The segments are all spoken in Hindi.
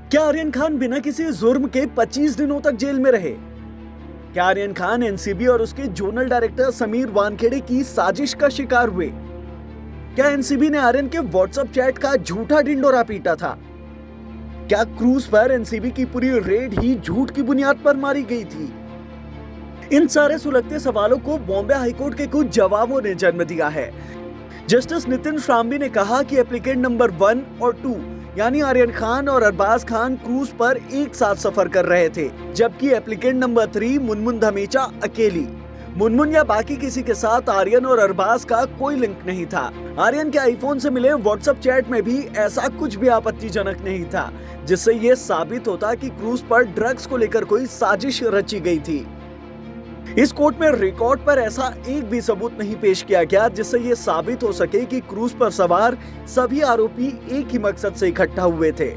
क्या आर्यन खान बिना किसी जुर्म के 25 दिनों तक जेल में रहे? क्या आर्यन खान एनसीबी और उसके जोनल डायरेक्टर समीर वानखेड़े की साजिश का शिकार हुए? क्या एनसीबी ने आर्यन के व्हाट्सएप चैट का झूठा ढिंढोरा पीटा था? क्या क्रूज पर एनसीबी की पूरी रेड ही झूठ की बुनियाद पर मारी गई थी? इन सारे सुलगते सवालों को बॉम्बे हाईकोर्ट के कुछ जवाबों ने जन्म दिया है। जस्टिस नितिन शाम्बी ने कहा कि एप्लीकेंट नंबर 1 और 2 यानी आर्यन खान और अरबाज खान क्रूज पर एक साथ सफर कर रहे थे, जबकि एप्लीकेंट नंबर 3 मुनमुन धमेचा अकेली। मुनमुन या बाकी किसी के साथ आर्यन और अरबाज का कोई लिंक नहीं था। आर्यन के आईफोन से मिले व्हाट्सएप चैट में भी ऐसा कुछ भी आपत्तिजनक नहीं था, जिससे ये साबित होता कि क्रूज पर ड्रग्स को लेकर कोई साजिश रची गई थी। इस कोर्ट में रिकॉर्ड पर ऐसा एक भी सबूत नहीं पेश किया गया जिससे ये साबित हो सके कि क्रूज पर सवार सभी आरोपी एक ही मकसद से इकट्ठा हुए थे।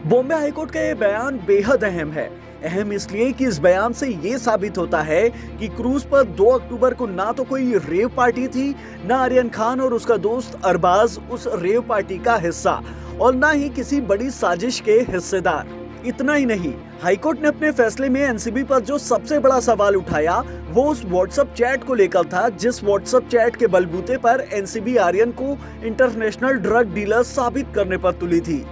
बॉम्बे हाईकोर्ट का यह बयान बेहद अहम है। अहम इसलिए कि इस बयान से ये साबित होता है कि क्रूज पर 2 अक्टूबर को ना तो कोई रेव पार्टी थी, ना आर्यन खान और उसका दोस्त अरबाज उस रेव पार्टी का हिस्सा, और ना ही किसी बड़ी साजिश के हिस्सेदार। इतना ही नहीं, हाईकोर्ट ने अपने फैसले में एनसीबी पर जो सबसे बड़ा सवाल उठाया वो उस व्हाट्सएप चैट को लेकर था, जिस व्हाट्सएप चैट के बलबूते पर एनसीबी आर्यन को इंटरनेशनल ड्रग डीलर साबित करने पर तुली थी।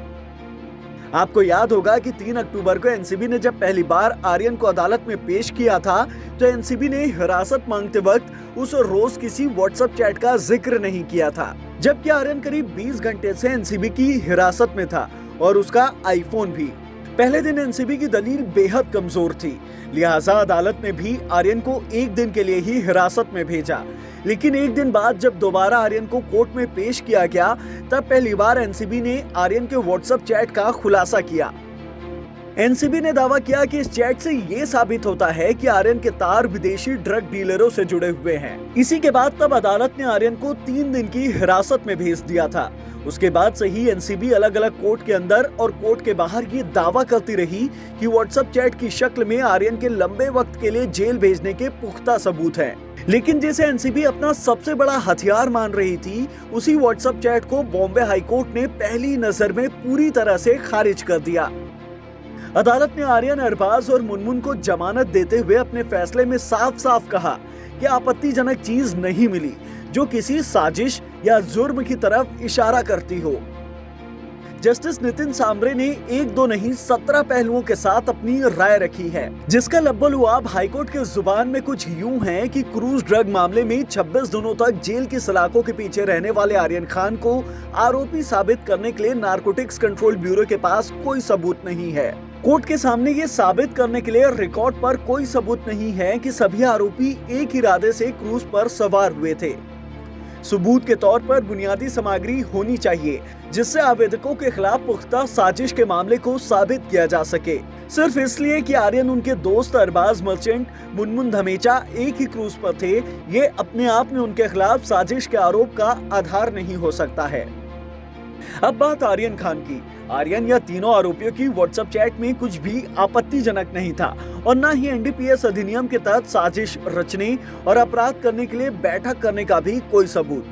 आपको याद होगा कि 3 अक्टूबर को एनसीबी ने जब पहली बार आर्यन को अदालत में पेश किया था तो एनसीबी ने हिरासत मांगते वक्त उस रोज किसी व्हाट्सएप चैट का जिक्र नहीं किया था, जबकि आर्यन करीब 20 घंटे से एनसीबी की हिरासत में था और उसका आईफोन भी। पहले दिन एनसीबी की दलील बेहद कमजोर थी, लिहाजा अदालत ने भी आर्यन को एक दिन के लिए ही हिरासत में भेजा। लेकिन एक दिन बाद जब दोबारा आर्यन को कोर्ट में पेश किया गया तब पहली बार एनसीबी ने आर्यन के व्हाट्सएप चैट का खुलासा किया। एनसीबी ने दावा किया कि इस चैट से ये साबित होता है कि आर्यन के तार विदेशी ड्रग डीलरों से जुड़े हुए हैं। इसी के बाद तब अदालत ने आर्यन को 3 दिन की हिरासत में भेज दिया था। उसके बाद से ही एनसीबी अलग अलग कोर्ट के अंदर और कोर्ट के बाहर ये दावा करती रही कि व्हाट्सएप चैट की शक्ल में आर्यन के लंबे वक्त के लिए जेल भेजने के पुख्ता सबूत हैं। लेकिन जिसे एनसीबी अपना सबसे बड़ा हथियार मान रही थी, उसी व्हाट्सएप चैट को बॉम्बे हाईकोर्ट ने पहली नजर में पूरी तरह से खारिज कर दिया। अदालत ने आर्यन, अरबाज और मुनमुन को जमानत देते हुए अपने फैसले में साफ साफ कहा कि आपत्तिजनक चीज नहीं मिली जो किसी साजिश या जुर्म की तरफ इशारा करती हो। जस्टिस नितिन सांबरे ने 1-2 नहीं 17 पहलुओं के साथ अपनी राय रखी है, जिसका लब्बो-लुआब हाईकोर्ट के जुबान में कुछ यूं है कि क्रूज ड्रग मामले में 26 दिनों तक जेल की सलाखों के पीछे रहने वाले आर्यन खान को आरोपी साबित करने के लिए नारकोटिक्स कंट्रोल ब्यूरो के पास कोई सबूत नहीं है। कोर्ट के सामने ये साबित करने के लिए रिकॉर्ड पर कोई सबूत नहीं है कि सभी आरोपी एक ही इरादे से क्रूज पर सवार हुए थे। सबूत के तौर पर बुनियादी सामग्री होनी चाहिए जिससे आवेदकों के खिलाफ पुख्ता साजिश के मामले को साबित किया जा सके। सिर्फ इसलिए कि आर्यन उनके दोस्त अरबाज मर्चेंट, मुनमुन धमेचा एक ही क्रूज पर थे, ये अपने आप में उनके खिलाफ साजिश के आरोप का आधार नहीं हो सकता है। अब बात आर्यन खान की। आर्यन या तीनों आरोपियों की व्हाट्सएप चैट में कुछ भी आपत्तिजनक नहीं था और न ही एनडीपीएस अधिनियम के तहत साजिश रचने और अपराध करने के लिए बैठक करने का भी कोई सबूत।